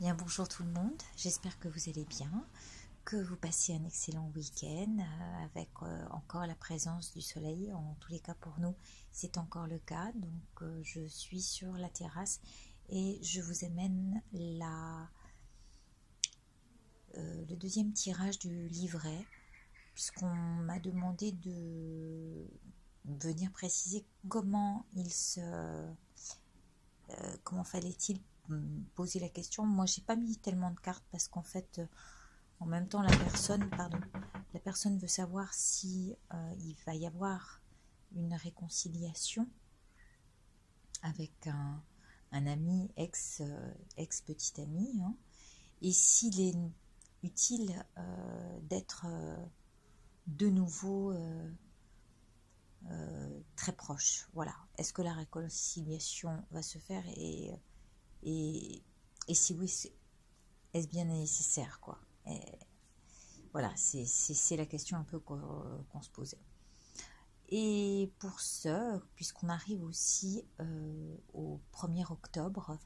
Bien, bonjour tout le monde, j'espère que vous allez bien, que vous passez un excellent week-end avec encore la présence du soleil. En tous les cas pour nous, c'est encore le cas. Donc je suis sur la terrasse et je vous amène le deuxième tirage du livret, puisqu'on m'a demandé de venir préciser comment comment fallait-il poser la question. Moi, j'ai pas mis tellement de cartes parce qu'en fait, en même temps, la personne veut savoir si il va y avoir une réconciliation avec un ami, ex petit ami, hein, et s'il est utile d'être de nouveau très proche. Voilà. Est-ce que la réconciliation va se faire et si oui, est-ce bien nécessaire, quoi. Voilà, c'est la question un peu qu'on se posait. Et pour ce, puisqu'on arrive aussi au 1er octobre,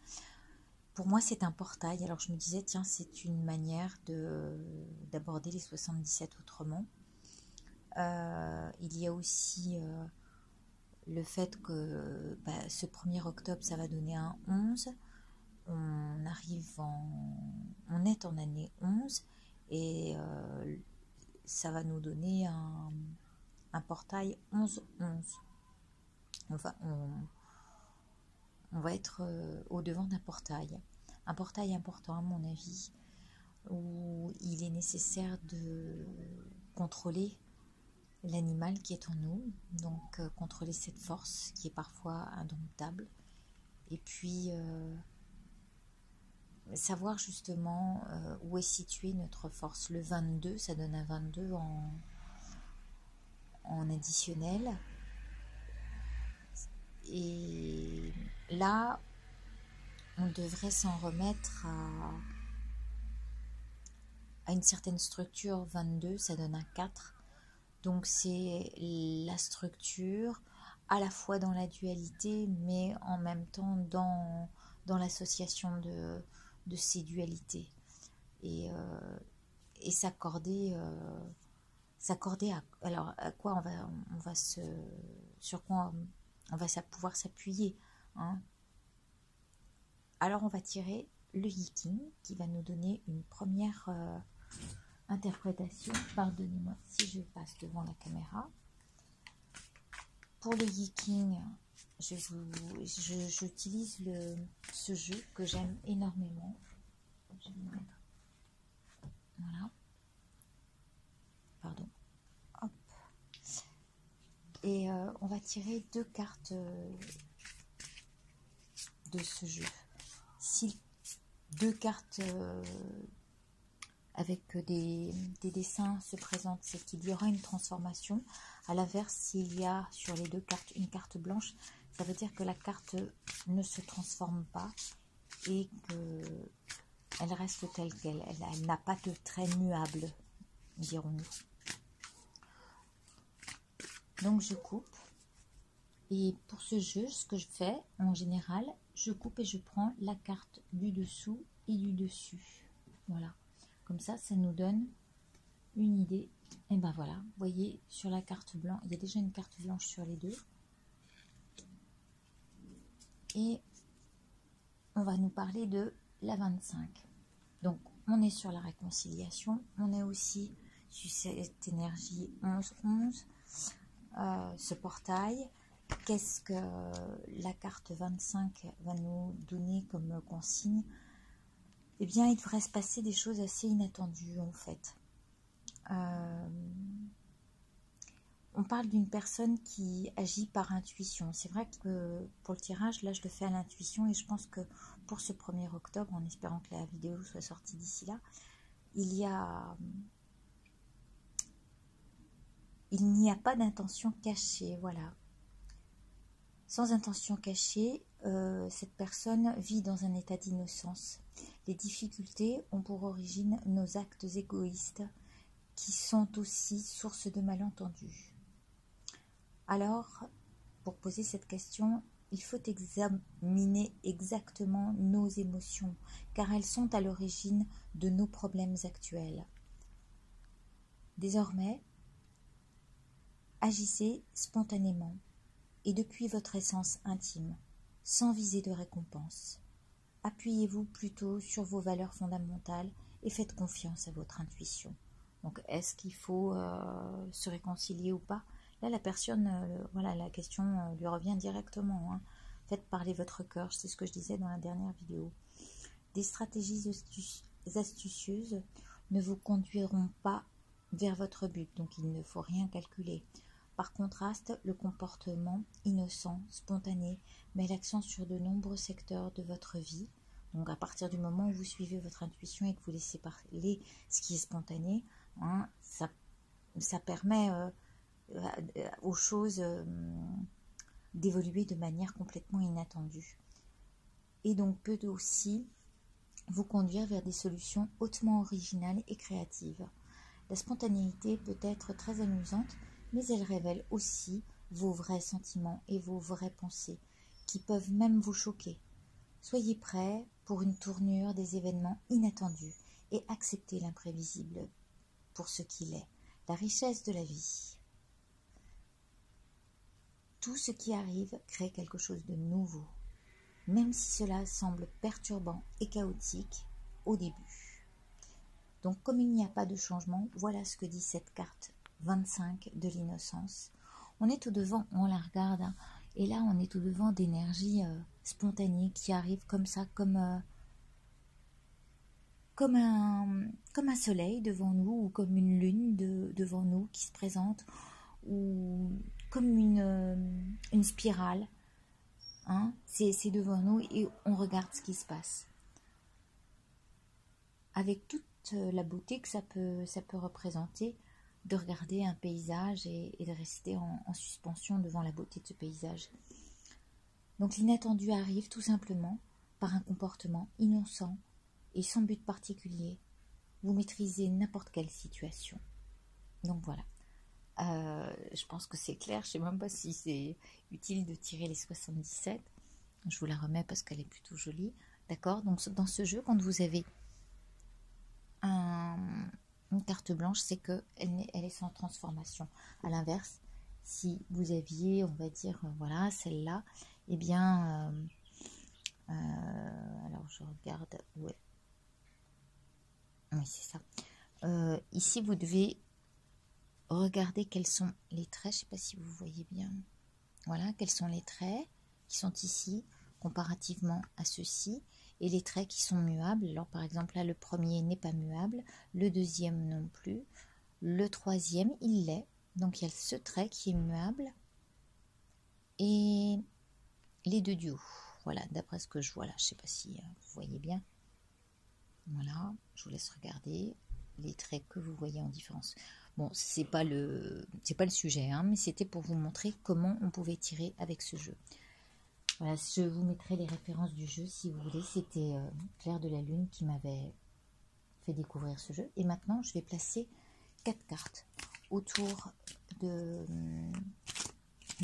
pour moi c'est un portail. Alors je me disais, tiens, c'est une manière d'aborder les 77 autrement. Il y a aussi le fait que ce 1er octobre, ça va donner un 11. On est en année 11 et ça va nous donner un portail 11-11. On va être au devant d'un portail. Un portail important à mon avis, où il est nécessaire de contrôler l'animal qui est en nous, donc contrôler cette force qui est parfois indomptable. Et puis savoir justement où est située notre force. Le 22, ça donne un 22 en additionnel. Et là, on devrait s'en remettre à une certaine structure. 22, ça donne un 4. Donc c'est la structure à la fois dans la dualité, mais en même temps dans l'association de ces dualités. Et s'accorder alors à quoi sur quoi on va pouvoir s'appuyer, hein. Alors on va tirer le Yiking qui va nous donner une première interprétation. Pardonnez-moi si je passe devant la caméra. Pour le Yiking, j'utilise ce jeu que j'aime énormément. Je vais le mettre. Voilà. Pardon. Hop. Et on va tirer 2 cartes de ce jeu. Si 2 cartes avec des dessins se présentent, c'est qu'il y aura une transformation. À l'inverse, s'il y a sur les 2 cartes une carte blanche, ça veut dire que la carte ne se transforme pas et qu'elle reste telle qu'elle. Elle n'a pas de trait muable, dirons-nous. Donc je coupe. Et pour ce jeu, ce que je fais en général, je coupe et je prends la carte du dessous et du dessus. Voilà. Comme ça, ça nous donne une idée. Et ben voilà, vous voyez, sur la carte blanche, il y a déjà une carte blanche sur les 2. Et on va nous parler de la 25. Donc, on est sur la réconciliation. On est aussi sur cette énergie 11-11, ce portail. Qu'est-ce que la carte 25 va nous donner comme consigne? Eh bien, il devrait se passer des choses assez inattendues, en fait. On parle d'une personne qui agit par intuition. C'est vrai que pour le tirage, là, je le fais à l'intuition et je pense que pour ce 1er octobre, en espérant que la vidéo soit sortie d'ici là, il n'y a pas d'intention cachée, voilà. Sans intention cachée, cette personne vit dans un état d'innocence. Les difficultés ont pour origine nos actes égoïstes qui sont aussi source de malentendus. Alors, pour poser cette question, il faut examiner exactement nos émotions, car elles sont à l'origine de nos problèmes actuels. Désormais, agissez spontanément et depuis votre essence intime, sans viser de récompense. Appuyez-vous plutôt sur vos valeurs fondamentales et faites confiance à votre intuition. Donc, est-ce qu'il faut se réconcilier ou pas? Là, la personne, voilà, la question lui revient directement. Hein. Faites parler votre cœur, c'est ce que je disais dans la dernière vidéo. Des stratégies astucieuses ne vous conduiront pas vers votre but, donc il ne faut rien calculer. Par contraste, le comportement innocent, spontané, met l'accent sur de nombreux secteurs de votre vie. Donc à partir du moment où vous suivez votre intuition et que vous laissez parler ce qui est spontané, hein, ça permet aux choses d'évoluer de manière complètement inattendue. Et donc peut aussi vous conduire vers des solutions hautement originales et créatives. La spontanéité peut être très amusante, mais elle révèle aussi vos vrais sentiments et vos vraies pensées, qui peuvent même vous choquer. Soyez prêts pour une tournure des événements inattendus et acceptez l'imprévisible pour ce qu'il est, la richesse de la vie. Tout ce qui arrive crée quelque chose de nouveau, même si cela semble perturbant et chaotique au début. Donc comme il n'y a pas de changement, voilà ce que dit cette carte 25 de l'innocence. On est au-devant, on la regarde, hein, et là on est au-devant d'énergie spontanée qui arrive comme ça, comme un soleil devant nous, ou comme une lune devant nous qui se présente, ou comme une spirale. Hein, c'est devant nous et on regarde ce qui se passe. Avec toute la beauté que ça peut représenter, de regarder un paysage et de rester en suspension devant la beauté de ce paysage. Donc l'inattendu arrive tout simplement par un comportement innocent et sans but particulier. Vous maîtrisez n'importe quelle situation. Donc voilà. Je pense que c'est clair. Je ne sais même pas si c'est utile de tirer les 77. Je vous la remets parce qu'elle est plutôt jolie. D'accord? Donc dans ce jeu, quand vous avez une carte blanche, c'est qu'elle est sans transformation. À l'inverse, si vous aviez, on va dire, voilà, celle-là, eh bien, alors je regarde, ouais. Oui, c'est ça. Ici, vous devez regarder quels sont les traits, je ne sais pas si vous voyez bien, voilà, quels sont les traits qui sont ici, comparativement à ceux-ci, et les traits qui sont muables. Alors par exemple là, le premier n'est pas muable, le deuxième non plus, le troisième il l'est, donc il y a ce trait qui est muable, et les deux du haut, voilà, d'après ce que je vois là, je ne sais pas si vous voyez bien, voilà, je vous laisse regarder les traits que vous voyez en différence. Bon, c'est pas le sujet, hein, mais c'était pour vous montrer comment on pouvait tirer avec ce jeu. Voilà, je vous mettrai les références du jeu si vous voulez. C'était Claire de la Lune qui m'avait fait découvrir ce jeu. Et maintenant, je vais placer 4 cartes autour de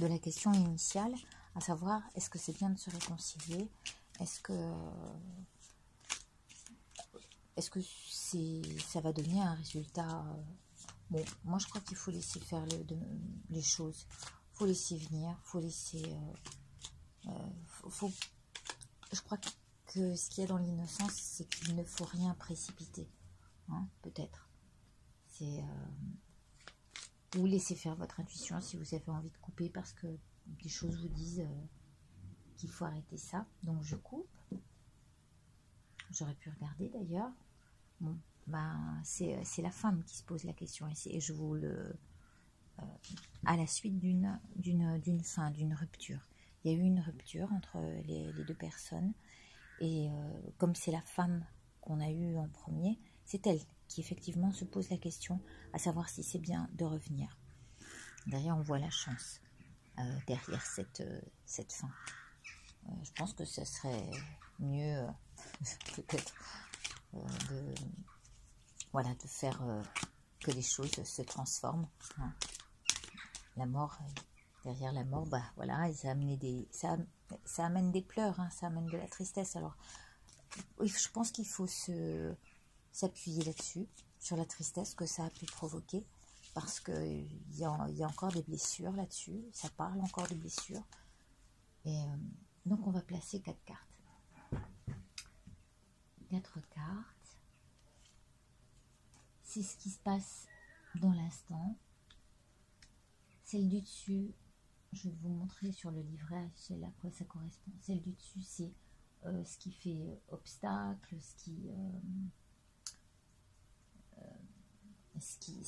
la question initiale, à savoir, est-ce que c'est bien de se réconcilier? Est-ce que ça va donner un résultat bon, moi je crois qu'il faut laisser faire les choses. Il faut laisser venir, il faut laisser... je crois que ce qu'il y a dans l'innocence, c'est qu'il ne faut rien précipiter, hein, peut-être. C'est vous laissez faire votre intuition si vous avez envie de couper parce que des choses vous disent qu'il faut arrêter ça. Donc je coupe. J'aurais pu regarder d'ailleurs. Bon, ben c'est la femme qui se pose la question et je vous le à la suite d'une rupture. Il y a eu une rupture entre les deux personnes et comme c'est la femme qu'on a eue en premier, c'est elle qui effectivement se pose la question à savoir si c'est bien de revenir. Derrière, on voit la chance derrière cette fin. Je pense que ce serait mieux peut-être de faire que les choses se transforment. Hein. La mort Derrière la mort, bah voilà, et ça amène des pleurs, hein, ça amène de la tristesse. Alors, oui, je pense qu'il faut s'appuyer là-dessus, sur la tristesse que ça a pu provoquer, parce qu'il y a encore des blessures là-dessus, ça parle encore de blessures. Et donc, on va placer 4 cartes. 4 cartes. C'est ce qui se passe dans l'instant. Celle du dessus, je vais vous montrer sur le livret à quoi ça correspond. Celle du dessus, c'est ce qui fait obstacle, ce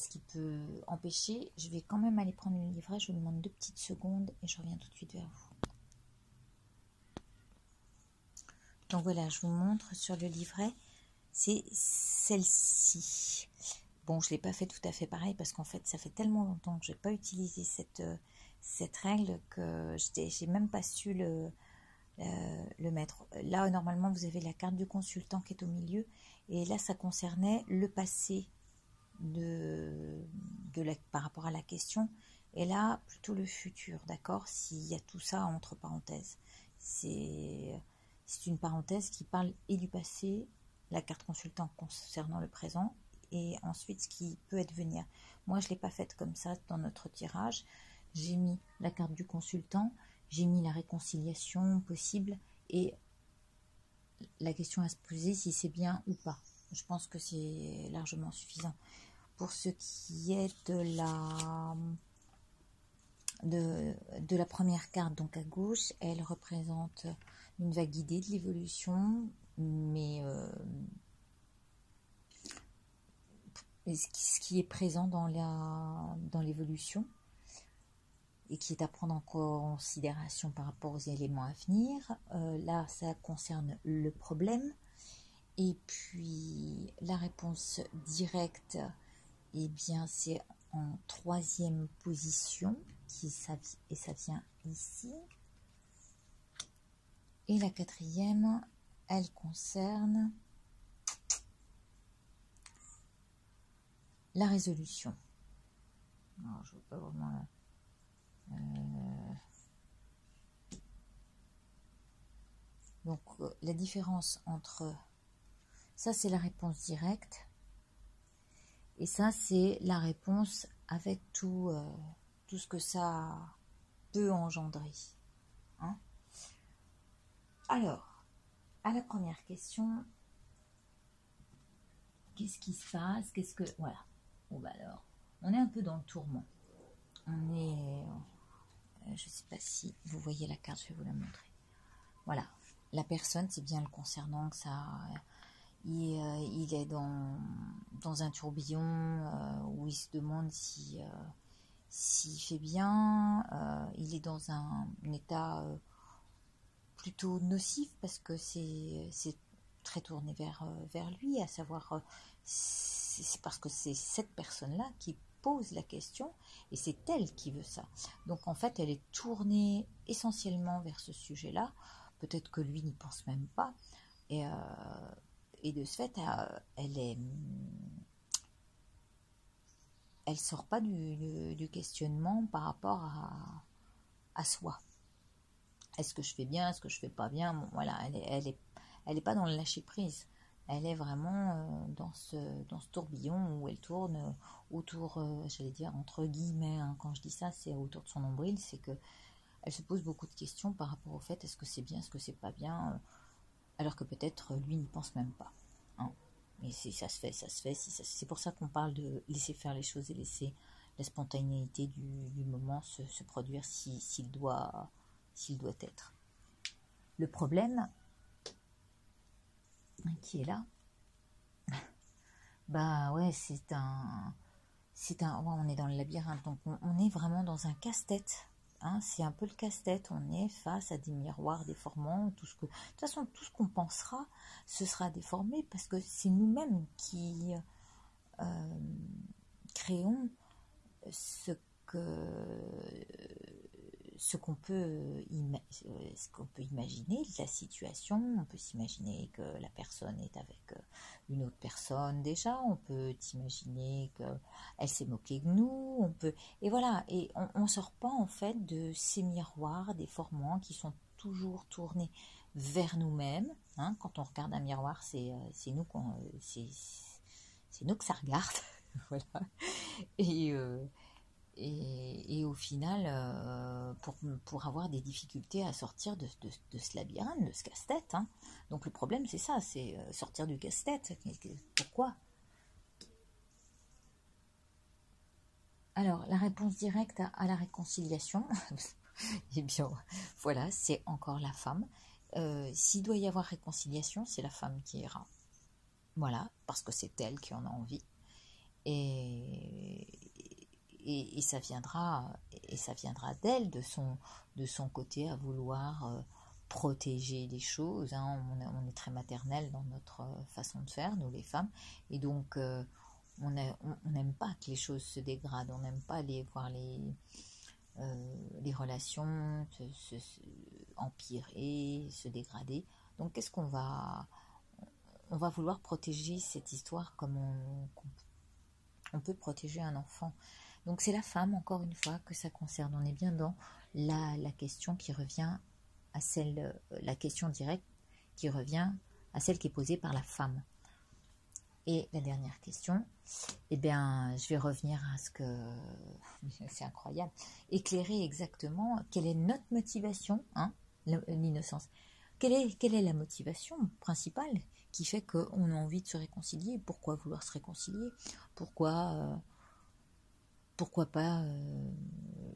qui peut empêcher. Je vais quand même aller prendre le livret, je vous demande 2 petites secondes et je reviens tout de suite vers vous. Donc voilà, je vous montre sur le livret, c'est celle-ci. Bon, je ne l'ai pas fait tout à fait pareil parce qu'en fait, ça fait tellement longtemps que je n'ai pas utilisé cette règle que je n'ai même pas su le mettre. Là, normalement, vous avez la carte du consultant qui est au milieu. Et là, ça concernait le passé par rapport à la question. Et là, plutôt le futur, d'accord? S'il y a tout ça entre parenthèses. C'est une parenthèse qui parle et du passé, la carte consultant concernant le présent, et ensuite ce qui peut advenir. Moi, je ne l'ai pas faite comme ça dans notre tirage. J'ai mis la carte du consultant, j'ai mis la réconciliation possible et la question à se poser si c'est bien ou pas. Je pense que c'est largement suffisant. Pour ce qui est de la première carte, donc à gauche, elle représente une vague idée de l'évolution, mais ce qui est présent dans l'évolution et qui est à prendre en considération par rapport aux éléments à venir. Là, ça concerne le problème. Et puis, la réponse directe, eh bien, c'est en 3e position, et ça vient ici. Et la 4e, elle concerne la résolution. Alors, je ne veux pas vraiment donc, la différence entre ça, c'est la réponse directe, et ça, c'est la réponse avec tout ce que ça peut engendrer. Hein? Alors, à la première question, qu'est-ce qui se passe? Voilà. Bon, bah alors, on est un peu dans le tourment. On est... je ne sais pas si vous voyez la carte, je vais vous la montrer. Voilà. La personne, c'est bien le concernant que ça... Il est dans un tourbillon où il se demande s'il fait bien. Il est dans un état plutôt nocif parce que c'est très tourné vers lui, à savoir c'est parce que c'est cette personne-là qui pose la question et c'est elle qui veut ça. Donc en fait, elle est tournée essentiellement vers ce sujet-là. Peut-être que lui n'y pense même pas. Et de ce fait, elle sort pas du questionnement par rapport à soi. Est-ce que je fais bien? Est-ce que je fais pas bien? Bon, voilà, elle est pas dans le lâcher prise. Elle est vraiment dans ce tourbillon où elle tourne autour, j'allais dire entre guillemets, hein, quand je dis ça, c'est autour de son nombril, c'est que elle se pose beaucoup de questions par rapport au fait est-ce que c'est bien, est-ce que c'est pas bien, alors que peut-être lui n'y pense même pas. Hein. Mais si ça se fait, ça se fait. C'est pour ça qu'on parle de laisser faire les choses et laisser la spontanéité du moment se produire s'il doit être. Le problème qui est là, bah ouais, on est dans le labyrinthe, donc on est vraiment dans un casse-tête. Hein, c'est un peu le casse-tête, on est face à des miroirs déformants, de toute façon, tout ce qu'on pensera, ce sera déformé parce que c'est nous-mêmes qui créons ce ce qu'on peut, ce qu'on peut imaginer de la situation. On peut s'imaginer que la personne est avec une autre personne déjà, on peut imaginer qu'elle s'est moquée de nous, on peut, et voilà, et on sort pas en fait de ces miroirs déformants qui sont toujours tournés vers nous-mêmes, hein. Quand on regarde un miroir, c'est nous c'est nous que ça regarde. Voilà. Et, et au final, pour avoir des difficultés à sortir de ce labyrinthe, de ce casse-tête, hein. Donc le problème, c'est ça, c'est sortir du casse-tête. Pourquoi? Alors, la réponse directe à la réconciliation, eh bien, voilà, c'est encore la femme. S'il doit y avoir réconciliation, c'est la femme qui ira. Voilà, parce que c'est elle qui en a envie. Et ça viendra d'elle, de son côté, à vouloir protéger les choses, hein. On est très maternel dans notre façon de faire, nous les femmes, et donc on n'aime pas que les choses se dégradent, on n'aime pas voir les relations empirer, se dégrader. Donc qu'est-ce qu'on va... On va vouloir protéger cette histoire comme on peut protéger un enfant. Donc c'est la femme, encore une fois, que ça concerne. On est bien dans la question qui revient à celle, la question directe qui revient à celle qui est posée par la femme. Et la dernière question, eh bien, je vais revenir à ce que... C'est incroyable. Éclairer exactement quelle est notre motivation, hein, l'innocence. Quelle est la motivation principale qui fait qu'on a envie de se réconcilier? Pourquoi vouloir se réconcilier? Pourquoi pas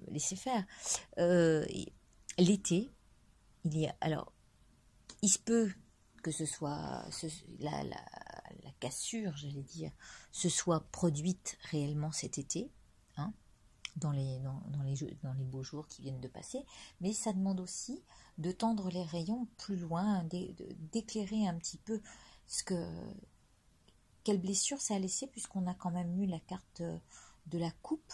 laisser faire? L'été, alors, il se peut que ce soit la cassure, j'allais dire, se soit produite réellement cet été, hein, dans les beaux jours qui viennent de passer, mais ça demande aussi de tendre les rayons plus loin, d'éclairer un petit peu quelle blessure ça a laissé, puisqu'on a quand même eu la carte de la coupe,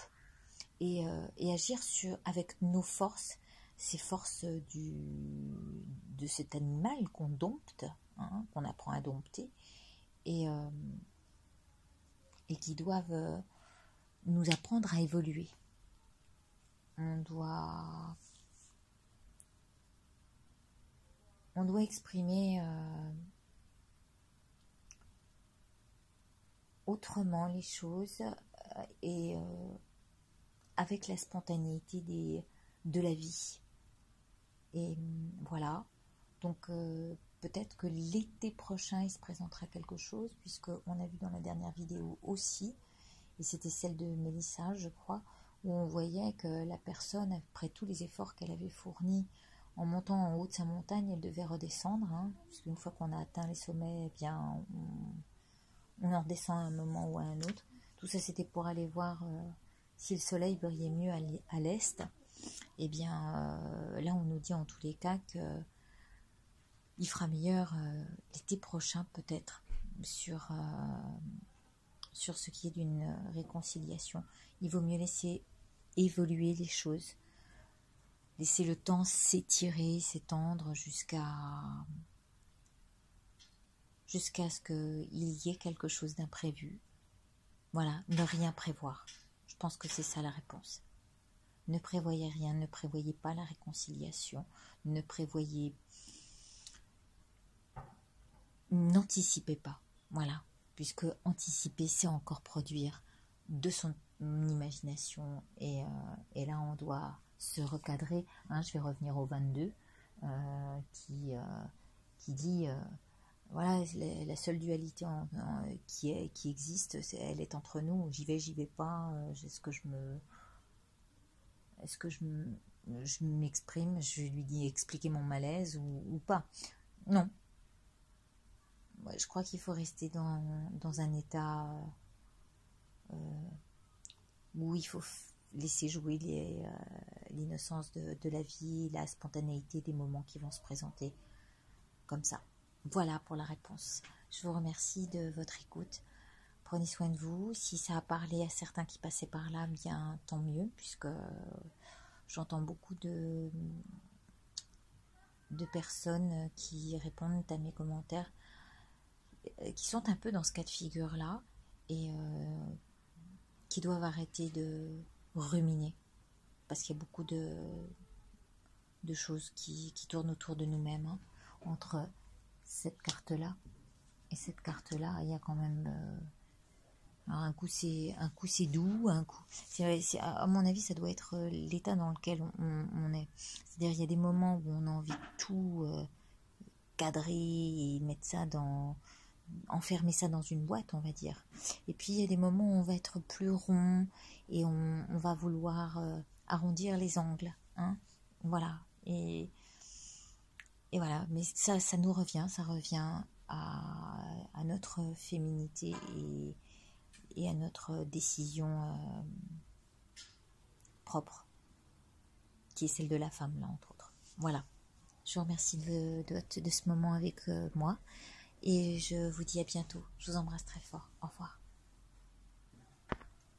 et agir avec nos forces, ces forces de cet animal qu'on dompte, hein, qu'on apprend à dompter, et qui doivent nous apprendre à évoluer. On doit exprimer autrement les choses, et avec la spontanéité de la vie. Et voilà, donc peut-être que l'été prochain il se présentera quelque chose, puisqu'on a vu dans la dernière vidéo aussi, et c'était celle de Mélissa, je crois, où on voyait que la personne, après tous les efforts qu'elle avait fournis en montant en haut de sa montagne, elle devait redescendre, hein, puisqu'une fois qu'on a atteint les sommets, eh bien, on en redescend à un moment ou à un autre. Tout ça, c'était pour aller voir si le soleil brillait mieux à l'est. Eh bien, là, on nous dit en tous les cas qu'il fera meilleur l'été prochain, peut-être, sur ce qui est d'une réconciliation. Il vaut mieux laisser évoluer les choses, laisser le temps s'étirer, s'étendre jusqu'à ce qu'il y ait quelque chose d'imprévu. Voilà, ne rien prévoir. Je pense que c'est ça la réponse. Ne prévoyez rien, ne prévoyez pas la réconciliation, n'anticipez pas. Voilà, puisque anticiper, c'est encore produire de son imagination, et là on doit se recadrer, hein. Je vais revenir au 22 qui dit voilà, la seule dualité qui existe, elle est entre nous. J'y vais pas, est-ce que je m'exprime, je lui dis expliquer mon malaise ou pas. Non, ouais, je crois qu'il faut rester dans un état où il faut laisser jouer l'innocence de la vie, la spontanéité des moments qui vont se présenter comme ça. Voilà pour la réponse. Je vous remercie de votre écoute. Prenez soin de vous. Si ça a parlé à certains qui passaient par là, bien tant mieux, puisque j'entends beaucoup de personnes qui répondent à mes commentaires, qui sont un peu dans ce cas de figure-là, et qui doivent arrêter de ruminer, parce qu'il y a beaucoup de choses qui tournent autour de nous-mêmes, hein. Entre cette carte-là et cette carte-là, il y a quand même... alors un coup c'est doux, un coup... à mon avis, ça doit être l'état dans lequel on est. C'est-à-dire, il y a des moments où on a envie de tout cadrer et mettre ça enfermer ça dans une boîte, on va dire. Et puis il y a des moments où on va être plus rond et on va vouloir arrondir les angles, hein. Voilà. Et voilà, mais ça nous revient, ça revient à notre féminité et à notre décision propre, qui est celle de la femme, là, entre autres. Voilà. Je vous remercie de ce moment avec moi. Et je vous dis à bientôt. Je vous embrasse très fort. Au revoir.